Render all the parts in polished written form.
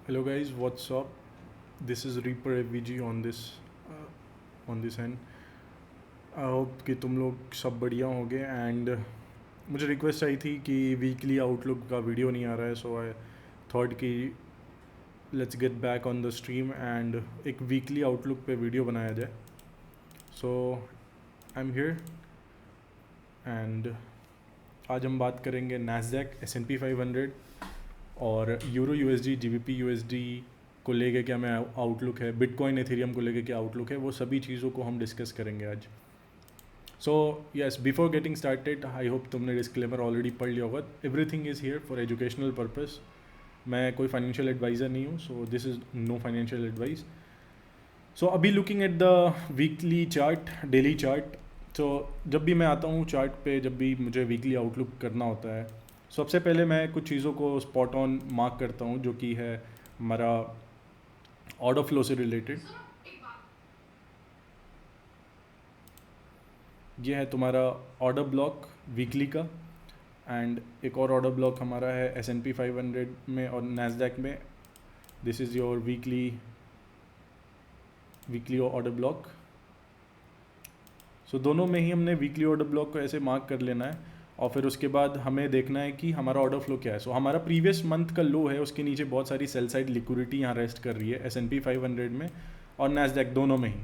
Hello guys, what's up? This is Reaper AVG on this end. I hope कि तुम लोग सब बढ़िया होगे एंड मुझे रिक्वेस्ट आई थी कि वीकली आउटलुक का वीडियो नहीं आ रहा है, सो आई थॉट कि let's get back on the stream and एक वीकली आउटलुक पे वीडियो बनाया जाए. सो आई एम हियर एंड आज हम बात करेंगे नैस्डैक, S&P 500 और यूरो USD, GBP USD को लेके क्या मैं आउटलुक है, बिटकॉइन एथेरियम को लेके क्या आउटलुक है, वो सभी चीज़ों को हम डिस्कस करेंगे आज. So yes, before getting started I hope तुमने डिस्क्लेमर ऑलरेडी पढ़ लिया होगा. Everything is here for educational purpose. मैं कोई फाइनेंशियल एडवाइज़र नहीं हूँ, so this is no financial advice. So अभी looking at the weekly chart, daily chart. तो जब भी मैं आता हूँ चार्ट पे, जब भी मुझे वीकली आउटलुक करना होता है, सबसे पहले मैं कुछ चीज़ों को स्पॉट ऑन मार्क करता हूँ, जो कि है हमारा ऑर्डर फ्लो से रिलेटेड. ये है तुम्हारा ऑर्डर ब्लॉक वीकली का, एंड एक और ऑर्डर ब्लॉक हमारा है S&P 500 में और नैस्डैक में. This is your weekly order block. So दोनों में ही हमने वीकली ऑर्डर ब्लॉक को ऐसे मार्क कर लेना है और फिर उसके बाद हमें देखना है कि हमारा ऑर्डर फ्लो क्या है. सो हमारा प्रीवियस मंथ का लो है, उसके नीचे बहुत सारी सेल साइड लिक्विडिटी यहाँ रेस्ट कर रही है S&P 500 में और नैस्डैक दोनों में ही.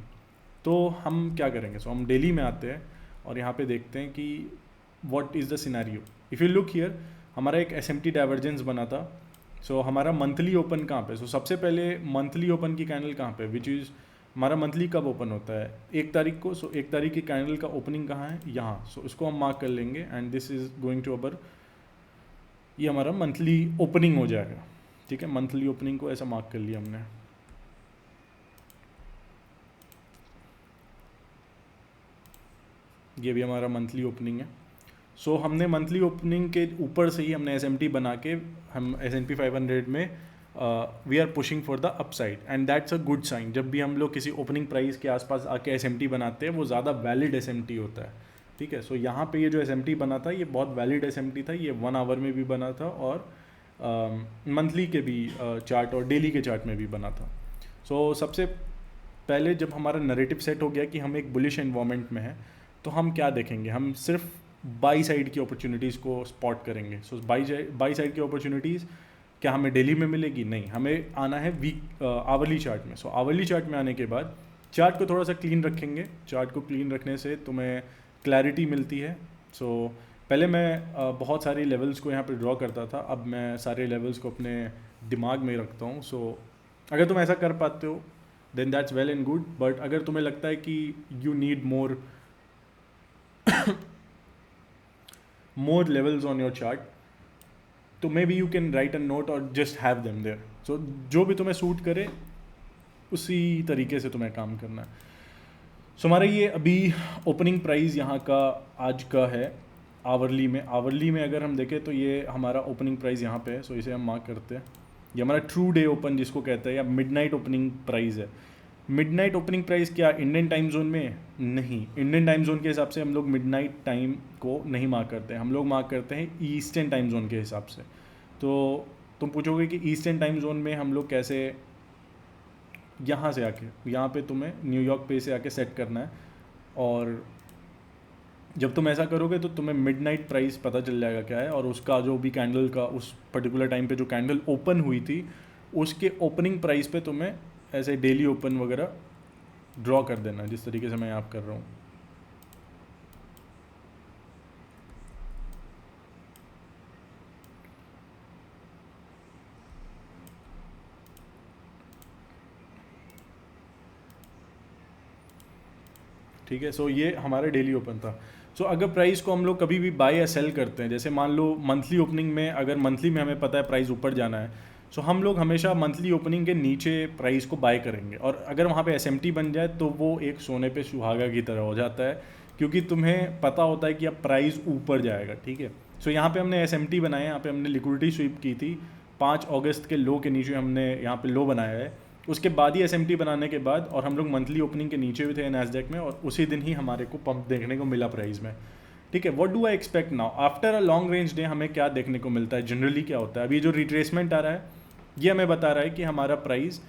तो हम क्या करेंगे, सो हम डेली में आते हैं और यहाँ पे देखते हैं कि what is the scenario. If you look here, हमारा एक SMT डाइवर्जेंस बना था. सो हमारा मंथली ओपन कहाँ पे, सो सबसे पहले मंथली ओपन की कैंडल कहाँ पे, विच इज़ हमारा मंथली कब ओपन होता है, 1 तारीख को. सो 1 तारीख की कैंडल का ओपनिंग कहाँ है, यहाँ. सो इसको हम मार्क कर लेंगे and this is going to अबर, ये हमारा मंथली ओपनिंग हो जाएगा. ठीक है, मंथली ओपनिंग को ऐसा मार्क कर लिया हमने. ये भी हमारा मंथली ओपनिंग है. सो हमने मंथली ओपनिंग के ऊपर से ही हमने SMT बना के हम S&P 500 में we are pushing for the upside and that's a good sign. जब भी हम लोग किसी ओपनिंग प्राइस के आसपास आके SMT बनाते हैं, वो ज़्यादा वैलिड SMT होता है. ठीक है, सो यहाँ पे ये जो SMT बना था, ये बहुत वैलिड SMT था. ये 1 आवर में भी बना था और मंथली के भी चार्ट और डेली के चार्ट में भी बना था. सो सबसे पहले जब हमारा नरेटिव सेट हो गया कि हम एक बुलिश एनवायरनमेंट में हैं, तो हम क्या देखेंगे, हम सिर्फ बाई साइड की अपॉर्चुनिटीज़ को स्पॉट करेंगे. सो बाई साइड की अपॉर्चुनिटीज़ क्या हमें डेली में मिलेगी, नहीं, हमें आना है आवरली चार्ट में. सो आवरली चार्ट में आने के बाद चार्ट को थोड़ा सा क्लीन रखेंगे. चार्ट को क्लीन रखने से तुम्हें क्लैरिटी मिलती है. सो पहले मैं बहुत सारी लेवल्स को यहाँ पे ड्रॉ करता था, अब मैं सारे लेवल्स को अपने दिमाग में रखता हूँ. सो अगर तुम ऐसा कर पाते हो then that's well and good, but अगर तुम्हें लगता है कि you need more levels on your chart, तो maybe you can write a note और just have them there. So जो भी तुम्हें सूट करे उसी तरीके से तुम्हें काम करना है. सो हमारा ये अभी ओपनिंग प्राइस यहाँ का आज का है आवरली में अगर हम देखें तो ये हमारा ओपनिंग प्राइस यहाँ पे है. सो इसे हम मार्क करते हैं. ये हमारा ट्रू डे ओपन जिसको कहते हैं, या मिडनाइट ओपनिंग प्राइस है. मिडनाइट ओपनिंग प्राइस क्या इंडियन टाइम जोन में, नहीं, इंडियन टाइम जोन के हिसाब से हम लोग मिडनाइट टाइम को नहीं मार्क करते हैं, हम लोग मार्क करते हैं ईस्टर्न टाइम जोन के हिसाब से. तो तुम पूछोगे कि ईस्टर्न टाइम जोन में हम लोग कैसे, यहाँ से आके यहाँ पे तुम्हें न्यूयॉर्क पे से आके सेट करना है. और जब तुम ऐसा करोगे तो तुम्हें मिडनाइट प्राइस पता चल जाएगा क्या है, और उसका जो भी कैंडल का उस पर्टिकुलर टाइम पे जो कैंडल ओपन हुई थी, उसके ओपनिंग प्राइस पे तुम्हें ऐसे डेली ओपन वगैरह ड्रॉ कर देना, जिस तरीके से मैं यहाँ कर रहा हूँ. ठीक है, सो ये हमारा डेली ओपन था. सो अगर प्राइस को हम लोग कभी भी बाय या सेल करते हैं, जैसे मान लो मंथली ओपनिंग में, अगर मंथली में हमें पता है प्राइस ऊपर जाना है, सो हम लोग हमेशा मंथली ओपनिंग के नीचे प्राइस को बाय करेंगे. और अगर वहाँ पे SMT बन जाए तो वो एक सोने पे सुहागा की तरह हो जाता है, क्योंकि तुम्हें पता होता है कि अब प्राइस ऊपर जाएगा. ठीक है, सो यहाँ पे हमने SMT बनाया, यहाँ पे हमने लिक्विडिटी स्वीप की थी. 5 अगस्त के लो के नीचे हमने यहाँ पे लो बनाया है. उसके बाद ही SMT बनाने के बाद, और हम लोग मंथली ओपनिंग के नीचे भी थे नैस्डैक में, और उसी दिन ही हमारे को पंप देखने को मिला प्राइस में. ठीक है, what do I expect now after a long range day, हमें क्या देखने को मिलता है, जनरली क्या होता है. अभी जो रिट्रेसमेंट आ रहा है ये हमें बता रहा है कि हमारा प्राइस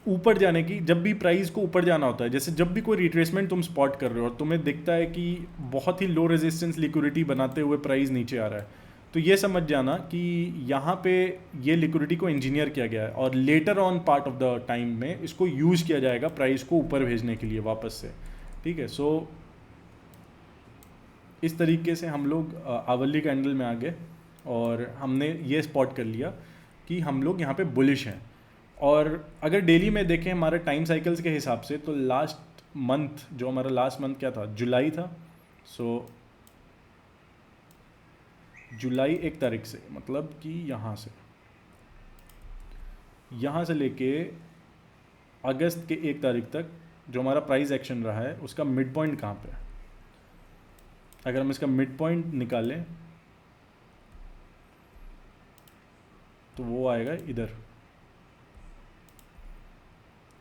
ऊपर जाने की, जब भी प्राइस को ऊपर जाना होता है, जैसे जब भी कोई रिट्रेसमेंट तुम स्पॉट कर रहे हो और तुम्हें दिखता है कि बहुत ही लो रेजिस्टेंस लिक्विडिटी बनाते हुए प्राइस नीचे आ रहा है, तो ये समझ जाना कि यहाँ पे ये लिक्विडिटी को इंजीनियर किया गया है और later on part of the time में इसको यूज़ किया जाएगा प्राइस को ऊपर भेजने के लिए वापस से। ठीक है, सो इस तरीके से हम लोग आवली कैंडल में आ गए और हमने ये स्पॉट कर लिया कि हम लोग यहाँ पे बुलिश हैं। और अगर डेली में देखें हमारे टाइम साइकिल्स के हिसाब से, तो लास्ट मंथ, जो हमारा लास्ट मंथ क्या था, जुलाई था। सो जुलाई 1 तारीख से, मतलब कि यहाँ से लेके अगस्त के 1 तारीख तक जो हमारा प्राइस एक्शन रहा है उसका मिड पॉइंट कहाँ पे है। अगर हम इसका मिड पॉइंट निकालें तो वो आएगा इधर।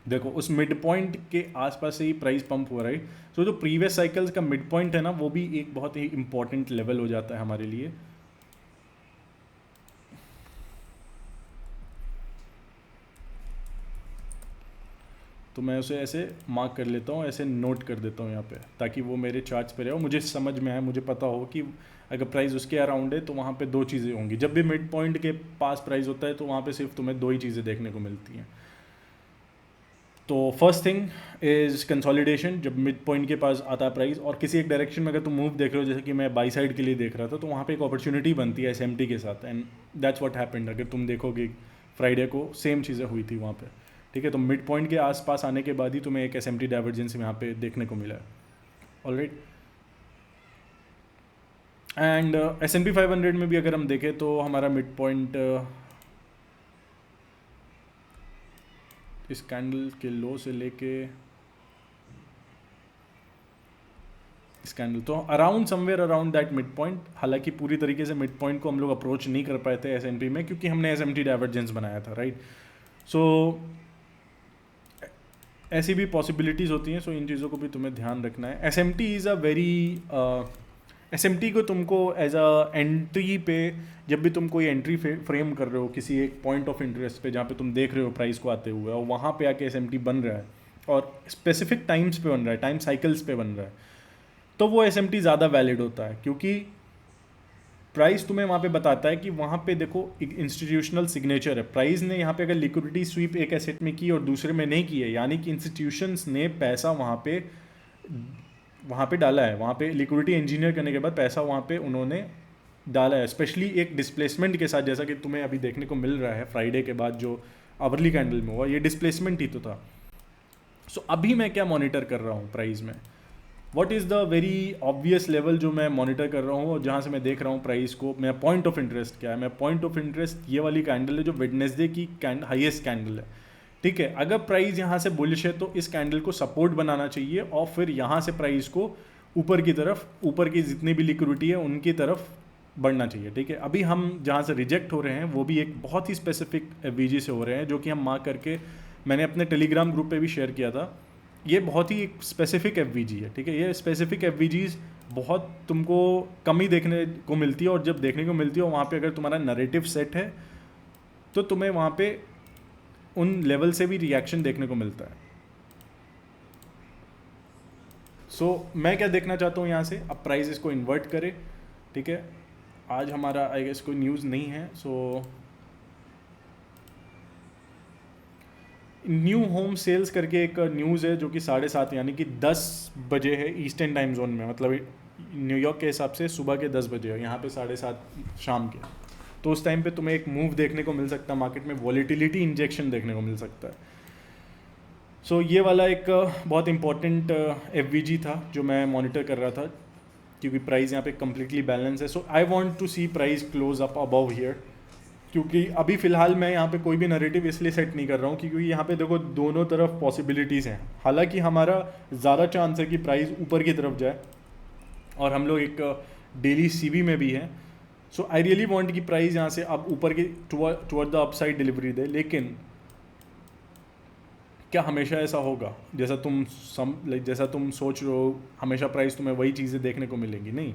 देखो उस मिड पॉइंट के आसपास से ही प्राइस पंप हो रहा है। तो जो प्रीवियस साइकिल्स का मिड पॉइंट है ना, वो भी एक बहुत ही इंपॉर्टेंट लेवल हो जाता है हमारे लिए। तो मैं उसे ऐसे मार्क कर लेता हूँ, ऐसे नोट कर देता हूँ यहाँ पे, ताकि वो मेरे चार्ट्स पे रहे और मुझे समझ में आए, मुझे पता हो कि अगर प्राइस उसके अराउंड है तो वहाँ पे 2 चीज़ें होंगी। जब भी मिड पॉइंट के पास प्राइस होता है तो वहाँ पे सिर्फ तुम्हें 2 ही चीज़ें देखने को मिलती हैं। तो फर्स्ट थिंग इज़ कंसोलिडेशन, जब मिड पॉइंट के पास आता है प्राइस और किसी एक डायरेक्शन में अगर तुम मूव देख रहे हो, जैसे कि मैं बाई साइड के लिए देख रहा था, तो वहाँ पे एक अपॉर्चुनिटी बनती है एसएमटी के साथ, एंड दैट्स व्हाट हैपेंड। अगर तुम देखोगे फ्राइडे को सेम चीज़ें हुई थी वहाँ पे। ठीक है, तो मिड पॉइंट के आसपास आने के बाद ही तुम्हें एक एसएमटी डाइवर्जेंस यहाँ पे देखने को मिला है। ऑलराइट, एंड S&P 500 में भी अगर हम देखें तो हमारा मिड पॉइंट इस कैंडल के लो से लेके इस कैंडल, तो around somewhere around that mid point. हालांकि पूरी तरीके से मिड पॉइंट को हम लोग अप्रोच नहीं कर पाए थे S&P में, क्योंकि हमने एसएमटी डाइवर्जेंस बनाया था, राइट। सो ऐसी भी पॉसिबिलिटीज़ होती हैं। सो इन चीज़ों को भी तुम्हें ध्यान रखना है। एसएमटी को तुमको एज अ एंट्री पे, जब भी तुम कोई एंट्री फ्रेम कर रहे हो किसी एक पॉइंट ऑफ इंटरेस्ट पे जहाँ पे तुम देख रहे हो प्राइस को आते हुए, और वहाँ पे आके एसएमटी बन रहा है और स्पेसिफिक टाइम्स पे बन रहा है, टाइम साइकिल्स पे बन रहा है, तो वो एसएमटी ज़्यादा वैलिड होता है, क्योंकि प्राइस तुम्हें वहाँ पे बताता है कि वहाँ पे देखो एक इंस्टीट्यूशनल सिग्नेचर है। प्राइस ने यहाँ पे अगर लिक्विडिटी स्वीप एक एसेट में की और दूसरे में नहीं की है, यानी कि इंस्टीट्यूशंस ने पैसा वहाँ पे डाला है, वहाँ पे लिक्विडिटी इंजीनियर करने के बाद पैसा वहाँ पे उन्होंने डाला है, स्पेशली एक डिस्प्लेसमेंट के साथ, जैसा कि तुम्हें अभी देखने को मिल रहा है फ्राइडे के बाद जो आवरली कैंडल में हुआ, ये डिस्प्लेसमेंट ही तो था। सो अभी मैं क्या मॉनिटर कर रहा हूँ प्राइस में, what is the very obvious level जो मैं मॉनिटर कर रहा हूँ और जहाँ से मैं देख रहा हूँ प्राइस को, मेरा पॉइंट ऑफ इंटरेस्ट क्या है। मेरा पॉइंट ऑफ इंटरेस्ट ये वाली कैंडल है जो वेडनेसडे की हाईएस्ट कैंडल है। ठीक है, अगर प्राइस यहाँ से बुलिश है तो इस कैंडल को सपोर्ट बनाना चाहिए और फिर यहाँ से प्राइस को ऊपर की तरफ, ऊपर की जितनी भी लिक्विडिटी है उनकी तरफ बढ़ना चाहिए। ठीक है, अभी हम जहाँ से रिजेक्ट हो रहे हैं वो भी एक बहुत ही स्पेसिफिक एफवीजी से हो रहे हैं, जो कि हम मार्क करके मैंने अपने टेलीग्राम ग्रुप पे भी शेयर किया था। ये बहुत ही एक स्पेसिफिक एफवीजी है। ठीक है, ये स्पेसिफिक एफवीजीज बहुत तुमको कम ही देखने को मिलती है, और जब देखने को मिलती है वहाँ पे अगर तुम्हारा नैरेटिव सेट है तो तुम्हें वहाँ पे उन लेवल से भी रिएक्शन देखने को मिलता है। सो मैं क्या देखना चाहता हूँ यहाँ से, अब प्राइस इसको इन्वर्ट करे। ठीक है, आज हमारा आई गेस कोई न्यूज़ नहीं है। सो न्यू होम सेल्स करके एक न्यूज़ है जो कि 7:30 यानी कि 10 बजे है ईस्टर्न टाइम जोन में, मतलब न्यूयॉर्क के हिसाब से सुबह के 10 बजे है, यहाँ पे 7:30 शाम के। तो उस टाइम पे तुम्हें एक मूव देखने को मिल सकता है, मार्केट में वॉलेटिलिटी इंजेक्शन देखने को मिल सकता है। सो ये वाला एक बहुत इंपॉर्टेंट एफवीजी था जो मैं मॉनिटर कर रहा था, क्योंकि प्राइस यहाँ पे कम्प्लीटली बैलेंस है। So I want to see price close up above here, क्योंकि अभी फ़िलहाल मैं यहाँ पे कोई भी नैरेटिव इसलिए सेट नहीं कर रहा हूँ क्योंकि यहाँ पे देखो दोनों तरफ पॉसिबिलिटीज़ हैं। हालांकि हमारा ज़्यादा चांस है कि प्राइस ऊपर की तरफ जाए, और हम लोग एक डेली सीवी में भी हैं। सो आई रियली वांट कि प्राइस यहाँ से अब ऊपर की टुवर्ड द अपसाइड डिलीवरी दे। लेकिन क्या हमेशा ऐसा होगा जैसा तुम सोच रहे हो, हमेशा प्राइस तुम्हें वही चीज़ें देखने को मिलेंगी? नहीं।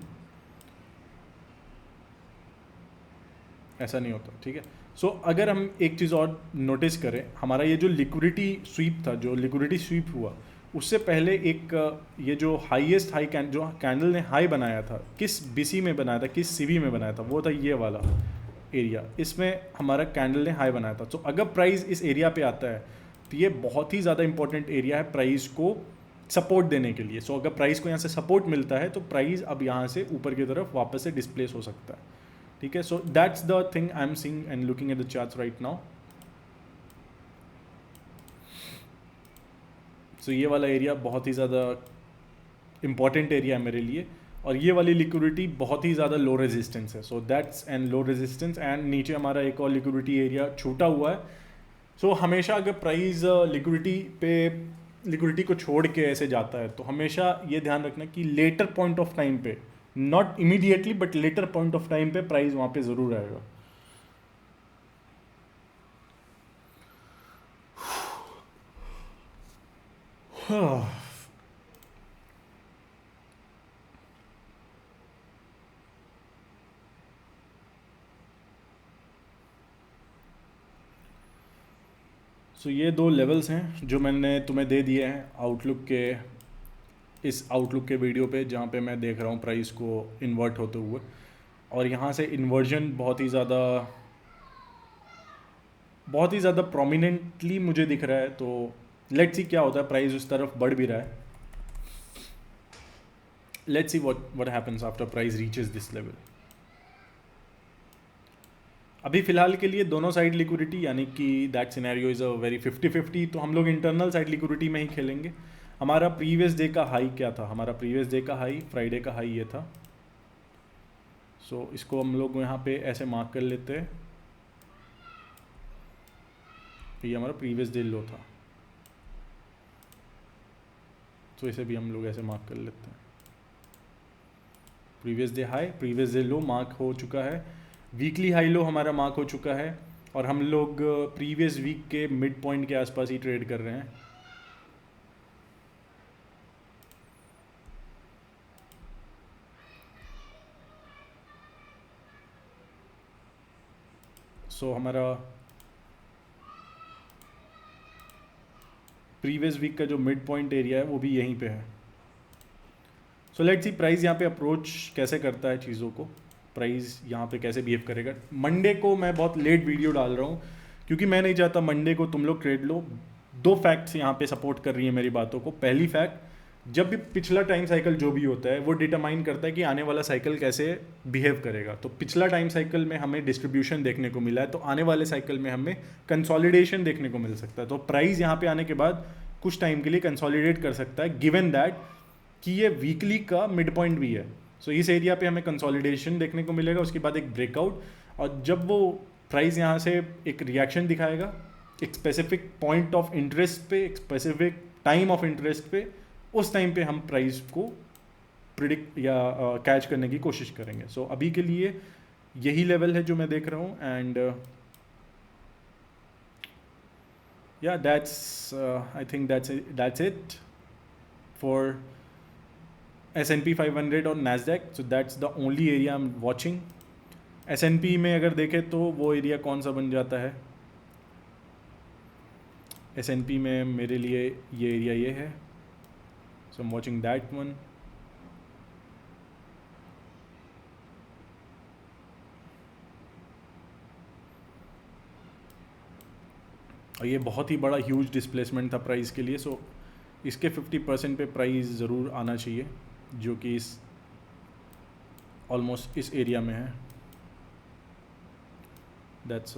ऐसा नहीं होता, ठीक है। सो अगर हम एक चीज़ और नोटिस करें, हमारा ये जो लिक्विडिटी स्वीप था, जो लिक्विडिटी स्वीप हुआ, उससे पहले एक ये जो हाईएस्ट हाई जो कैंडल ने हाई बनाया था, किस बीसी में बनाया था, किस सीवी में बनाया था, वो था ये वाला एरिया। इसमें हमारा कैंडल ने हाई बनाया था। तो अगर प्राइस इस एरिया पे आता है तो ये बहुत ही ज़्यादा इंपॉर्टेंट एरिया है प्राइस को सपोर्ट देने के लिए। सो अगर प्राइस को यहाँ से सपोर्ट मिलता है तो प्राइस अब यहाँ से ऊपर की तरफ वापस से डिस्प्लेस हो सकता है, ठीक है। So that's the thing I am seeing and looking at the charts right now. So ये वाला एरिया बहुत ही ज़्यादा इंपॉर्टेंट एरिया है मेरे लिए, और ये वाली लिक्विडिटी बहुत ही ज़्यादा लो रेजिस्टेंस है। So that's and low resistance, and नीचे हमारा एक और लिक्विडिटी एरिया छूटा हुआ है। सो हमेशा अगर प्राइस लिक्विडिटी को छोड़ के ऐसे जाता है तो हमेशा ये ध्यान रखना कि लेटर पॉइंट ऑफ टाइम पे, not immediately but later point of time पे प्राइस वहाँ पे ज़रूर आएगा। सो ये दो लेवल्स हैं जो मैंने तुम्हें दे दिए हैं आउटलुक के, इस आउटलुक के वीडियो पे, जहाँ पे मैं देख रहा हूँ प्राइस को इन्वर्ट होते हुए, और यहाँ से इन्वर्जन बहुत ही ज़्यादा प्रोमिनेंटली मुझे दिख रहा है। तो लेट्स सी क्या होता है, प्राइस उस तरफ बढ़ भी रहा है। Let's see what happens after price reaches this level. अभी फ़िलहाल के लिए दोनों साइड लिक्विडिटी, यानी कि that scenario is a very 50-50, तो हम लोग इंटरनल साइड लिक्विडिटी में ही खेलेंगे। हमारा प्रीवियस डे का हाई क्या था? हमारा प्रीवियस डे का हाई, फ्राइडे का हाई ये था। सो इसको हम लोग यहाँ पे ऐसे मार्क कर लेते हैं, ये हमारा प्रीवियस डे लो था, तो इसे भी हम लोग ऐसे मार्क कर लेते हैं। Previous day high, previous day लो मार्क हो चुका है, वीकली हाई लो हमारा मार्क हो चुका है, और हम लोग प्रीवियस वीक के मिड पॉइंट के आसपास ही ट्रेड कर रहे हैं। सो हमारा प्रीवियस वीक का जो मिड पॉइंट एरिया है वो भी यहीं पे है। सो लेट्स सी प्राइस यहाँ पे अप्रोच कैसे करता है चीज़ों को, प्राइस यहाँ पे कैसे बिहेव करेगा। मंडे को मैं बहुत लेट वीडियो डाल रहा हूँ क्योंकि मैं नहीं चाहता मंडे को तुम लोग ट्रेड लो। दो फैक्ट्स यहाँ पे सपोर्ट कर रही है मेरी बातों को। पहली फैक्ट, जब भी पिछला टाइम साइकिल जो भी होता है वो डिटरमाइन करता है कि आने वाला साइकिल कैसे बिहेव करेगा। तो पिछला टाइम साइकिल में हमें डिस्ट्रीब्यूशन देखने को मिला है, तो आने वाले साइकिल में हमें कंसोलिडेशन देखने को मिल सकता है। तो प्राइस यहाँ पे आने के बाद कुछ टाइम के लिए कंसोलिडेट कर सकता है, गिवन दैट कि ये वीकली का मिड पॉइंट भी है। सो इस एरिया पे हमें कंसोलिडेशन देखने को मिलेगा, उसके बाद एक ब्रेकआउट, और जब वो प्राइस यहाँ से एक रिएक्शन दिखाएगा एक स्पेसिफिक पॉइंट ऑफ इंटरेस्ट पे, एक स्पेसिफिक टाइम ऑफ इंटरेस्ट पे, उस टाइम पे हम प्राइस को प्रिडिक्ट या कैच करने की कोशिश करेंगे। सो अभी के लिए यही लेवल है जो मैं देख रहा हूँ, एंड या that's I think that's it for S&P 500 और Nasdaq। So that's the only area I am watching. S&P में अगर देखें तो वो एरिया कौन सा बन जाता है, S&P में मेरे लिए ये एरिया ये है। So I am watching that one. और ये बहुत ही बड़ा ह्यूज डिस्प्लेसमेंट था प्राइस के लिए। सो इसके 50% पे प्राइस ज़रूर आना चाहिए, जो कि इस ऑलमोस्ट इस एरिया में है। That's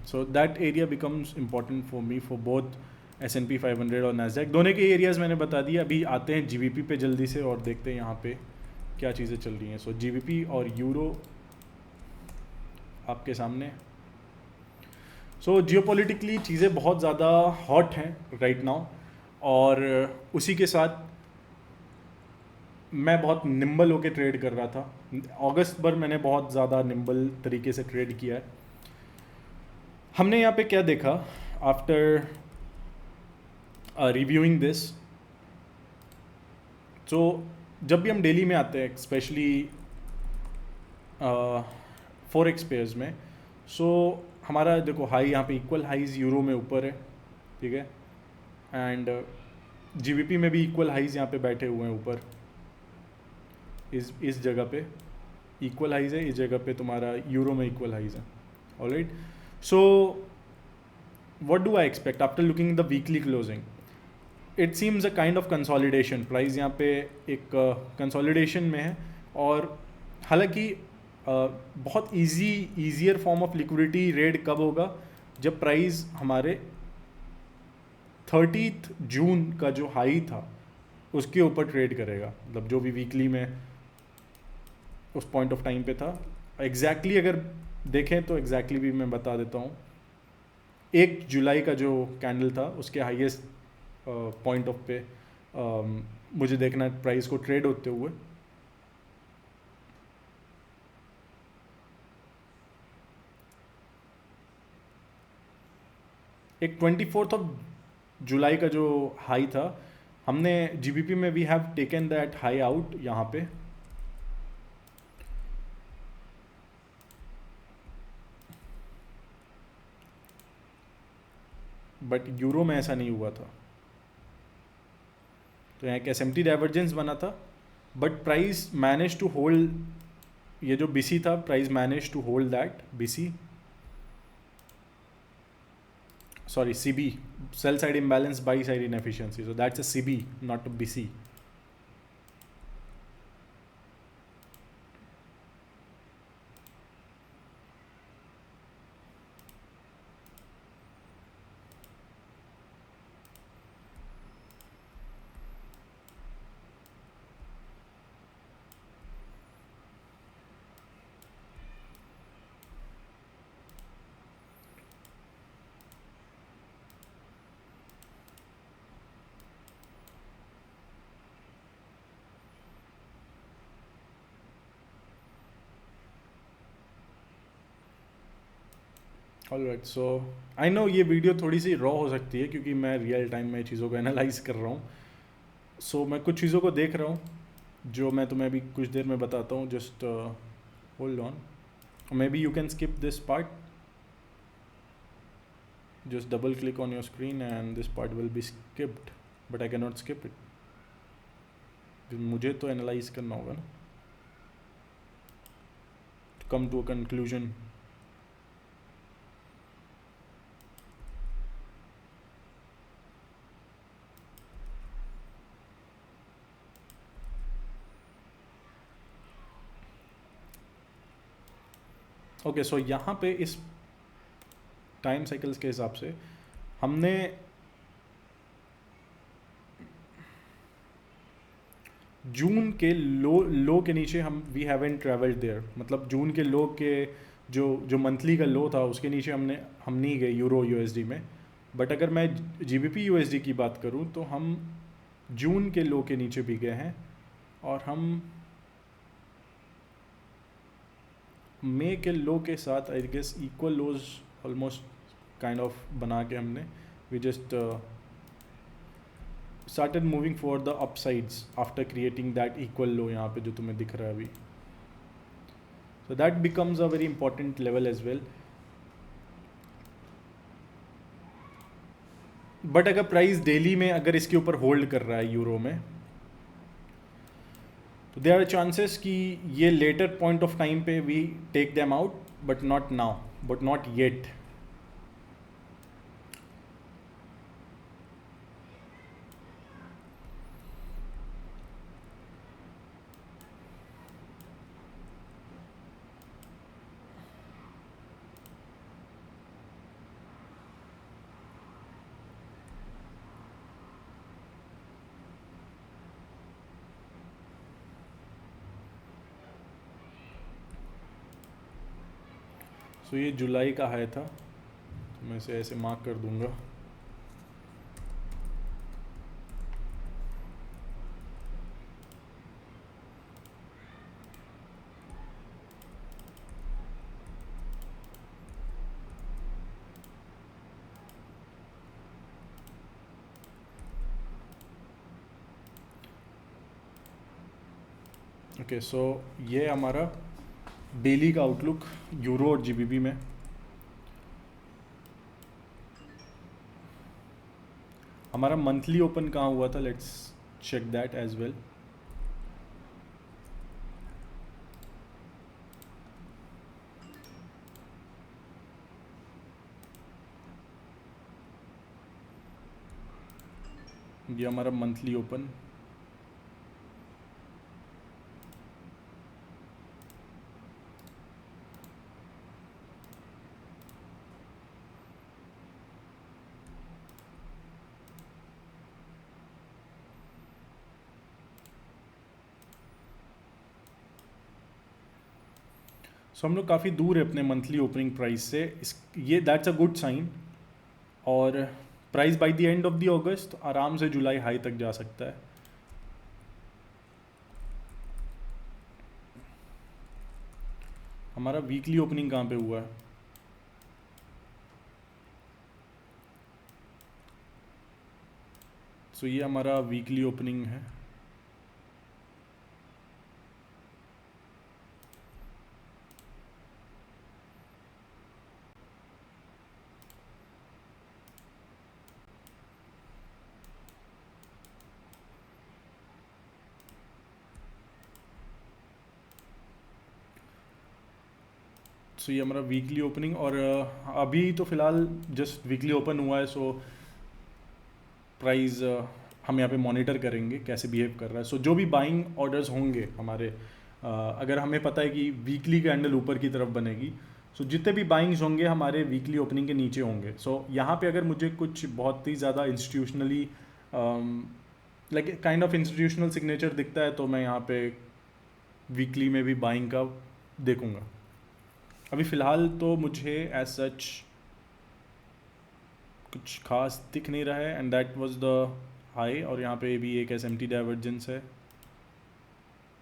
so that area becomes important for me for both S&P 500 और Nasdaq। दोनों के एरियाज़ मैंने बता दिए। अभी आते हैं GBP पे जल्दी से और देखते हैं यहाँ पे क्या चीज़ें चल रही हैं। सो GBP और यूरो आपके सामने। सो जियोपॉलिटिकली चीज़ें बहुत ज़्यादा हॉट हैं राइट नाउ, और उसी के साथ मैं बहुत निम्बल होके ट्रेड कर रहा था। अगस्त भर मैंने बहुत ज़्यादा निम्बल तरीके से ट्रेड किया है। हमने यहाँ पे क्या देखा आफ्टर रिव्यूइंग दिस, तो जब भी हम डेली में आते हैं स्पेशली फॉरेक्स पेयर्स में, सो हमारा देखो हाई यहाँ पे इक्वल हाइज यूरो में ऊपर है, ठीक है, एंड जीबीपी में भी इक्वल हाइज यहाँ पे बैठे हुए हैं ऊपर, इस जगह पे इक्वल हाइज है, इस जगह पे तुम्हारा यूरो में इक्वल हाइज है. Alright, so what do I expect after looking the weekly closing? It seems a kind of consolidation. Price यहाँ पे एक कंसोलिडेशन में है, और हालांकि बहुत easier form of liquidity red कब होगा, जब प्राइस हमारे 30 जून का जो हाई था उसके ऊपर ट्रेड करेगा, मतलब जो भी वीकली में उस पॉइंट ऑफ टाइम पे था. एग्जैक्टली अगर देखें तो एग्जैक्टली भी मैं बता देता हूँ. 1 जुलाई का जो कैंडल था उसके हाईएस्ट पॉइंट ऑफ पे मुझे देखना है प्राइस को ट्रेड होते हुए. एक 24 जुलाई का जो हाई था, हमने जीबीपी में we have taken that high out यहाँ पे, बट यूरो में ऐसा नहीं हुआ था. तो यहाँ एक एसएमटी डाइवर्जेंस बना था, but price manage to hold, ये जो बीसी था price manage to hold that BC, sorry, CB, sell side imbalance, buy side inefficiency. So that's a CB, not a BC. Alright, so I know ये video थोड़ी सी raw हो सकती है क्योंकि मैं रियल टाइम में चीज़ों को एनालाइज कर रहा हूँ. सो मैं कुछ चीज़ों को देख रहा हूँ जो मैं तुम्हें अभी कुछ देर में बताता हूँ. Just hold on, maybe you can skip this part. Just double click on your screen and this part will be skipped, but I can not skip it. मुझे तो एनालाइज करना होगा ना, to come to a conclusion. Okay, so यहाँ पे इस time cycles के हिसाब से हमने जून के लो के नीचे हम वी हैवन ट्रेवल्ड देयर, मतलब जून के लो के जो मंथली का लो था उसके नीचे हम नहीं गए यूरो यूएसडी में. बट अगर मैं जीबीपी यूएसडी की बात करूँ तो हम जून के लो के नीचे भी गए हैं, और हम मे के लो के साथ I guess equal lows almost kind of बना के हमने we just started moving for the upsides after creating that equal low यहाँ पे जो तुम्हें दिख रहा है अभी. So that becomes a very important level as well. But अगर प्राइस डेली में अगर इसके ऊपर होल्ड कर रहा है यूरो में, तो देयर आर चांसेस कि ये लेटर पॉइंट ऑफ टाइम पे we take them out, but not now, but not yet. So ये जुलाई का हाई था, तो मैं इसे ऐसे मार्क कर दूंगा. ओके, सो ये हमारा डेली का आउटलुक यूरो और जीबीपी में। हमारा मंथली ओपन कहाँ हुआ था, let's check that as well. ये हमारा मंथली ओपन, सो हम लोग काफ़ी दूर है अपने मंथली ओपनिंग प्राइस से। ये दैट्स अ गुड साइन। और price by the end of the अगस्त आराम से जुलाई हाई तक जा सकता है। हमारा वीकली ओपनिंग कहाँ पे हुआ है? सो ये हमारा वीकली ओपनिंग है। सो ये हमारा वीकली ओपनिंग, और अभी तो फ़िलहाल जस्ट वीकली ओपन हुआ है। सो प्राइस हम यहाँ पे मॉनिटर करेंगे कैसे बिहेव कर रहा है। सो जो भी बाइंग ऑर्डर्स होंगे हमारे, अगर हमें पता है कि वीकली कैंडल ऊपर की तरफ बनेगी, सो जितने भी बाइंग्स होंगे हमारे वीकली ओपनिंग के नीचे होंगे। सो यहाँ पे अगर मुझे कुछ बहुत ही ज़्यादा institutionally like kind of institutional signature दिखता है तो मैं यहाँ पे वीकली में भी बाइंग का देखूँगा। अभी फ़िलहाल तो मुझे एज सच कुछ खास दिख नहीं रहा है, and that was the high. और यहाँ पे भी एक एसएमटी डाइवर्जेंस है,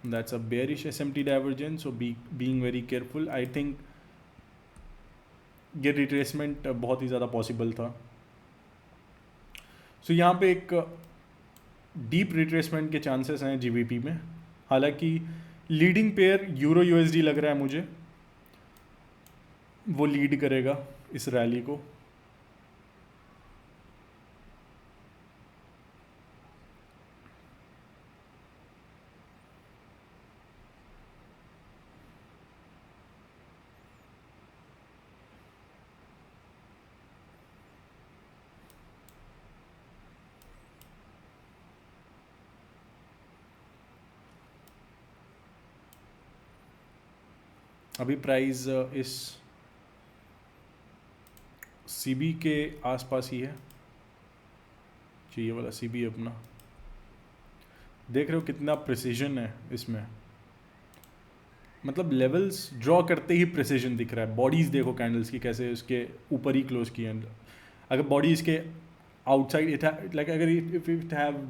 that's a bearish SMT divergence. So being very careful. I think ये रिट्रेसमेंट बहुत ही ज़्यादा पॉसिबल था। सो यहाँ पे एक डीप रिट्रेसमेंट के चांसेस हैं जीबीपी में। हालांकि लीडिंग पेयर यूरो यूएसडी लग रहा है मुझे, वो लीड करेगा इस रैली को। अभी प्राइस इस सीबी के आसपास ही है। ये वाला सीबी अपना देख रहे हो कितना प्रिसीजन है इसमें, मतलब लेवल्स ड्रॉ करते ही प्रिसीजन दिख रहा है। बॉडीज़ देखो कैंडल्स की कैसे उसके ऊपर ही क्लोज की है। अगर बॉडी इसके आउटसाइड इट लाइक अगर if it have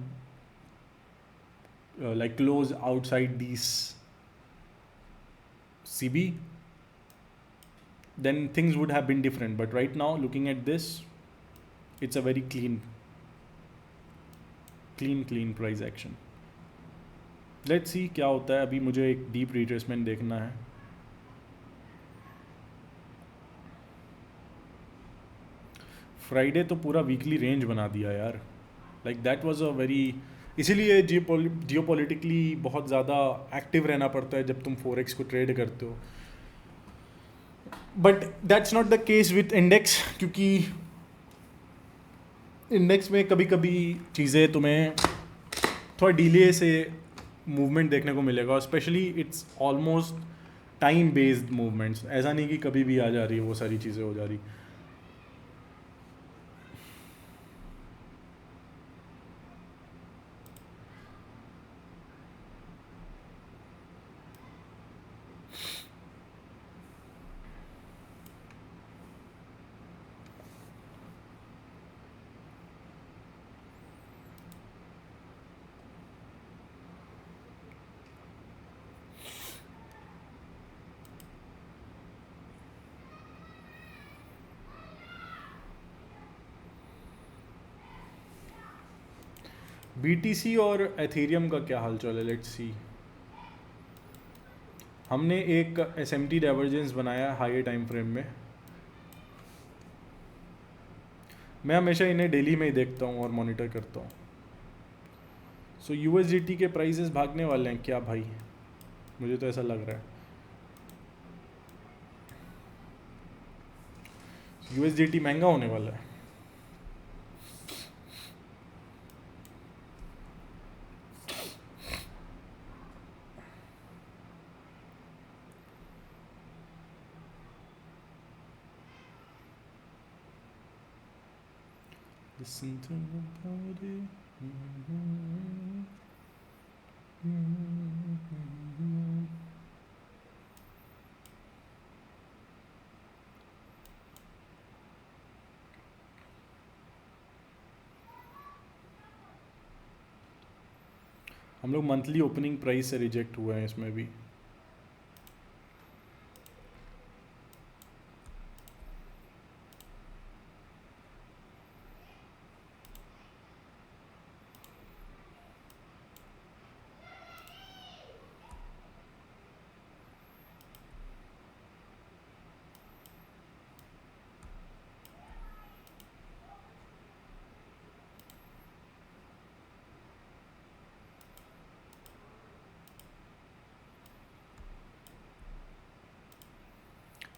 like close outside these CB, then things would have been different. But right now, looking at this, it's a very clean price action. Let's see क्या होता है। अभी मुझे एक deep retracement देखना है। Friday तो पूरा वीकली रेंज बना दिया यार, like that was a very, इसीलिए जियोपॉलिटिकली बहुत ज़्यादा एक्टिव रहना पड़ता है जब तुम फोरेक्स को ट्रेड करते हो। But that's not the case with index, क्योंकि इंडेक्स में कभी कभी चीज़ें तुम्हें थोड़ा डिले से मूवमेंट देखने को मिलेगा, और specially it's almost time based movements. ऐसा नहीं कि कभी भी आ जा रही है वो सारी चीज़ें हो जा रही। बीटीसी और एथेरियम का क्या हाल चाल है, लेट्स सी। हमने एक SMT डाइवर्जेंस बनाया हाई टाइम फ्रेम में। मैं हमेशा इन्हें डेली में ही देखता हूँ और मॉनिटर करता हूँ। सो USDT के प्राइसेस भागने वाले हैं क्या भाई? मुझे तो ऐसा लग रहा है USDT महंगा होने वाला है। Listen to nobody. हम लोग मंथली ओपनिंग प्राइस से रिजेक्ट हुए हैं इसमें भी।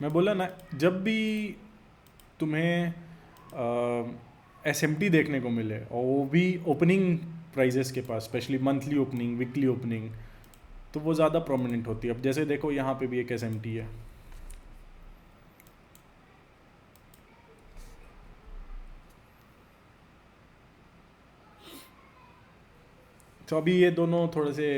मैं बोला ना, जब भी तुम्हें SMT देखने को मिले और वो भी ओपनिंग प्राइजेस के पास, specially monthly opening, weekly opening, तो वो ज़्यादा प्रोमिनेंट होती है। अब जैसे देखो यहाँ पे भी एक SMT है, तो अभी ये दोनों थोड़े से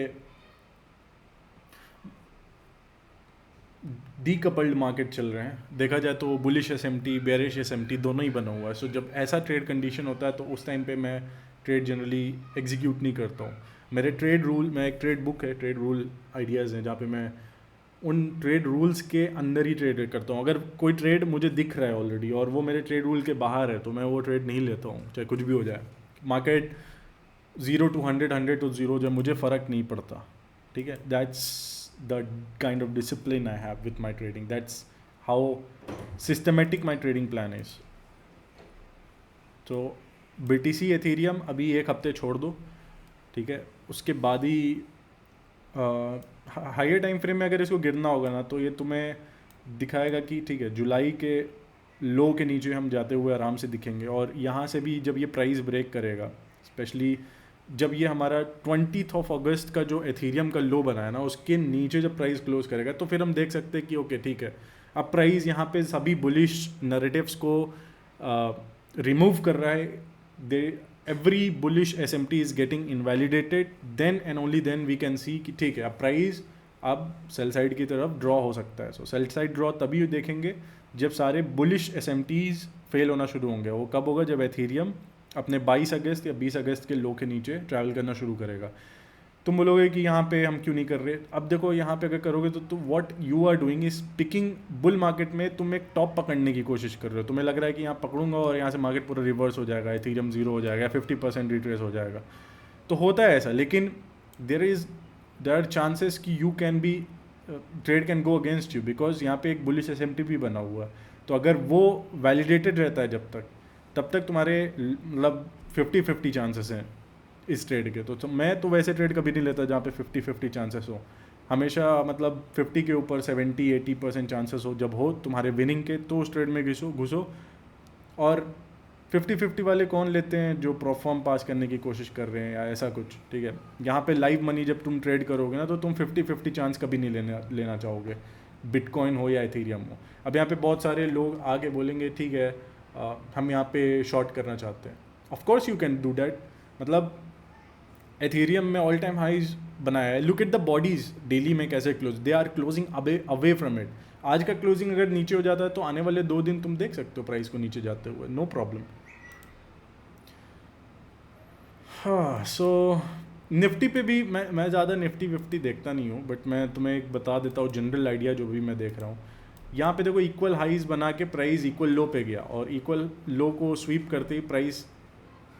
डीकपल्ड मार्केट चल रहे हैं। देखा जाए तो बुलिश SMT, बेरिश SMT दोनों ही बना हुआ है। सो जब ऐसा ट्रेड कंडीशन होता है तो उस टाइम पे मैं ट्रेड जनरली एग्जीक्यूट नहीं करता हूँ। मेरे ट्रेड रूल, मैं एक ट्रेड बुक है, ट्रेड रूल आइडियाज़ हैं, जहाँ पे मैं उन ट्रेड रूल्स के अंदर ही ट्रेड करता हूँ। अगर कोई ट्रेड मुझे दिख रहा है ऑलरेडी और वो मेरे ट्रेड रूल के बाहर है तो मैं वो ट्रेड नहीं लेता हूँ, चाहे कुछ भी हो जाए। मार्केट 0 to 100, 100 to 0 जब मुझे फ़र्क नहीं पड़ता, ठीक है। That's the kind of discipline I have with my trading. That's how systematic my trading plan is. तो BTC एथेरियम अभी एक हफ्ते छोड़ दो, ठीक है। उसके बाद ही हायर टाइम फ्रेम में अगर इसको गिरना होगा ना तो ये तुम्हें दिखाएगा कि ठीक है, जुलाई के लो के नीचे हम जाते हुए आराम से दिखेंगे। और यहाँ से भी जब ये प्राइस ब्रेक करेगा, स्पेशली जब ये हमारा 20 अगस्त का जो एथीरियम का लो बना है ना, उसके नीचे जब प्राइस क्लोज करेगा तो फिर हम देख सकते हैं कि ओके ठीक है, अब प्राइस यहाँ पे सभी बुलिश नैरेटिव्स को रिमूव कर रहा है। They every bullish SMT is getting invalidated, then and only then we can see कि ठीक है, अब प्राइस अब सेल साइड की तरफ ड्रॉ हो सकता है। सो सेल साइड ड्रॉ तभी देखेंगे जब सारे बुलिश SMTs फेल होना शुरू होंगे। वो कब होगा? जब एथीरियम अपने 22 अगस्त या 20 अगस्त के लो के नीचे ट्रैवल करना शुरू करेगा। तुम बोलोगे कि यहाँ पे हम क्यों नहीं कर रहे। अब देखो यहाँ पे अगर करोगे तो what you are doing is picking bull market में तुम एक टॉप पकड़ने की कोशिश कर रहे हो। तुम्हें लग रहा है कि यहाँ पकड़ूंगा और यहाँ से मार्केट पूरा रिवर्स हो जाएगा, एथीरियम 0 हो जाएगा, 50% रिट्रेस हो जाएगा। तो होता है ऐसा, लेकिन देर आर चांसेस कि you can be trade can go against you, because यहाँ पे एक बुलिश SMT भी बना हुआ है। तो अगर वो वैलिडेटेड रहता है तब तक तुम्हारे मतलब 50-50 चांसेस हैं इस ट्रेड के। तो मैं तो वैसे ट्रेड कभी नहीं लेता जहाँ पे 50-50 चांसेस हो। हमेशा मतलब 50 के ऊपर 70-80% चांसेस हो, जब हो तुम्हारे विनिंग के, तो उस ट्रेड में घुसो। और 50-50 वाले कौन लेते हैं? जो परफॉर्म पास करने की कोशिश कर रहे हैं या ऐसा कुछ, ठीक है। यहाँ पे लाइव मनी जब तुम ट्रेड करोगे ना तो तुम 50-50 चांस कभी नहीं लेना चाहोगे, बिटकॉइन हो या एथीरियम हो। अब यहाँ पे बहुत सारे लोग आके बोलेंगे ठीक है हम यहाँ पे शॉर्ट करना चाहते हैं। Of course you can do that. मतलब एथीरियम में ऑल टाइम हाइज बनाया है। Look at the bodies daily में कैसे close, they are closing away from it. आज का क्लोजिंग अगर नीचे हो जाता है तो आने वाले 2 दिन तुम देख सकते हो प्राइस को नीचे जाते हुए, नो प्रॉब्लम। हाँ, सो निफ्टी पे भी मैं ज़्यादा निफ्टी विफ्टी देखता नहीं हूँ, बट मैं तुम्हें एक बता देता हूँ जनरल आइडिया जो भी मैं देख रहा हूँ। यहाँ पे देखो इक्वल हाइज बना के प्राइस इक्वल लो पे गया और इक्वल लो को स्वीप करते ही प्राइस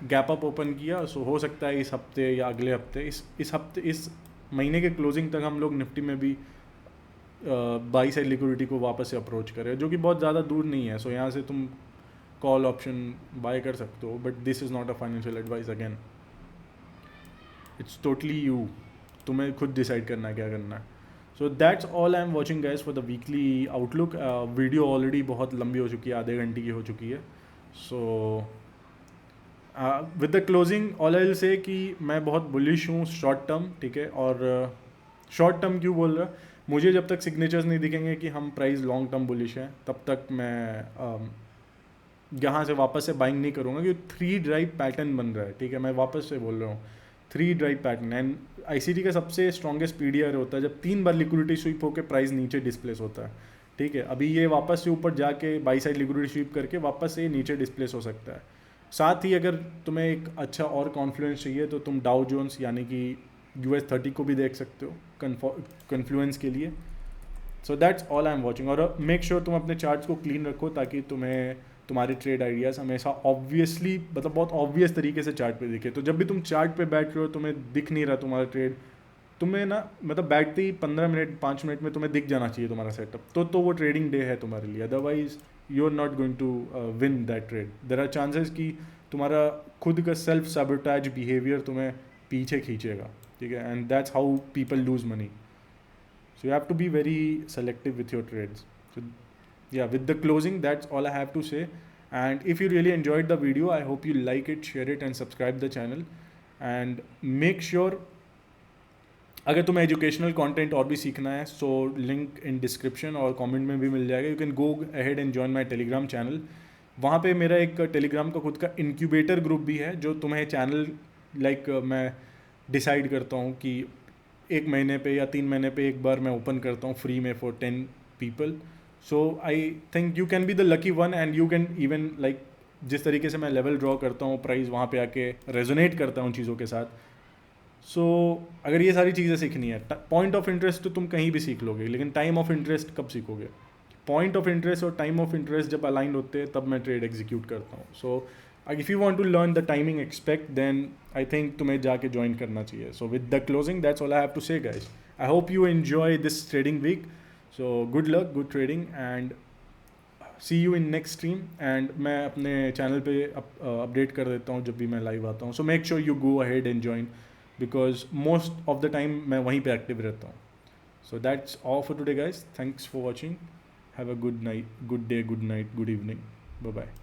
गैप अप ओपन किया। सो हो सकता है इस हफ्ते या अगले हफ्ते, इस हफ्ते, इस महीने के क्लोजिंग तक हम लोग निफ्टी में भी बाई साइड लिक्विडिटी को वापस से अप्रोच करे, जो कि बहुत ज़्यादा दूर नहीं है. सो यहाँ से तुम कॉल ऑप्शन बाय कर सकते हो, but this is not a financial advice. Again it's totally you, तुम्हें खुद डिसाइड करना है क्या करना है. So that's all I am watching guys for the weekly outlook. Video already बहुत लंबी हो चुकी है, आधे घंटे की हो चुकी है. So with the closing all I will say कि मैं बहुत बुलिश हूँ शॉर्ट टर्म, ठीक है. और शॉर्ट टर्म क्यों बोल रहा, मुझे जब तक सिग्नेचर्स नहीं दिखेंगे कि हम प्राइस लॉन्ग टर्म बुलिश हैं, तब तक मैं यहाँ से वापस से बाइंग नहीं करूँगा, क्योंकि 3 ड्राइव पैटर्न बन रहा है, ठीक है. मैं वापस से बोल रहा हूँ 3 ड्राइव पैटर्न. एंड आईसीटी का सबसे स्ट्रॉन्गेस्ट पीडीआर होता है जब 3 बार लिक्विडिटी स्वीप होकर प्राइस नीचे डिस्प्लेस होता है, ठीक है. अभी ये वापस से ऊपर जाके बाई साइड लिक्विडिटी स्वीप करके वापस से नीचे डिस्प्लेस हो सकता है. साथ ही अगर तुम्हें एक अच्छा और कॉन्फ्लुएंस चाहिए तो तुम डाउ जोन्स यानी कि US 30 को भी देख सकते हो कन्फ्लुएंस के लिए. So that's all I am watching. और मेक श्योर तुम अपने चार्ट्स को क्लीन रखो, ताकि तुम्हें तुम्हारे ट्रेड आइडियाज़ हमेशा ऑब्वियसली, मतलब बहुत ऑब्वियस तरीके से चार्ट पे दिखे. तो जब भी तुम चार्ट पे बैठ रहे हो, तुम्हें दिख नहीं रहा तुम्हारा ट्रेड, तुम्हें ना मतलब बैठते ही 15 मिनट 5 मिनट में तुम्हें दिख जाना चाहिए तुम्हारा सेटअप, तो वो ट्रेडिंग डे है तुम्हारे लिए. Otherwise you are not going to win that trade. There are chances कि तुम्हारा खुद का सेल्फ सैबोटेज बिहेवियर तुम्हें पीछे खींचेगा, ठीक है. And that's how people lose money. So you have to be very selective with your trades. So yeah, with the closing, that's all I have to say. And if you really enjoyed the video, I hope you like it, share it and subscribe the channel. And make sure, अगर तुम्हें educational content और भी सीखना है, so link in description और comment में भी मिल जाएगा. You can go ahead and join my Telegram channel. वहाँ पे मेरा एक टेलीग्राम का खुद का इंक्यूबेटर ग्रुप भी है, जो तुम्हें चैनल मैं डिसाइड करता हूँ कि 1 महीने पे या 3 महीने पे एक बार मैं ओपन करता हूँ फ्री में for 10 people. So I think you can be the lucky one and you can even जिस तरीके से मैं लेवल ड्रॉ करता हूँ, प्राइस वहाँ पे आके रेजोनेट करता हूँ चीज़ों के साथ. सो अगर ये सारी चीज़ें सीखनी है, पॉइंट ऑफ इंटरेस्ट तो तुम कहीं भी सीख लोगे, लेकिन टाइम ऑफ इंटरेस्ट कब सीखोगे? पॉइंट ऑफ इंटरेस्ट और टाइम ऑफ इंटरेस्ट जब अलाइन होते हैं, तब मैं ट्रेड एग्जीक्यूट करता हूँ. सो if you want to learn the timing aspect, then I think तुम्हें जाके join करना चाहिए. So with the closing, that's all I have to say, guys. I hope you enjoy this trading week. So good luck, good trading, and see you in next stream. And मैं अपने channel पे update कर देता हूँ जब भी मैं live आता हूँ. So make sure you go ahead and join, because most of the time मैं वहीं पे एक्टिव रहता हूँ. So that's all for today, guys. Thanks for watching. Have a good night, good day, good night, good evening. Bye bye.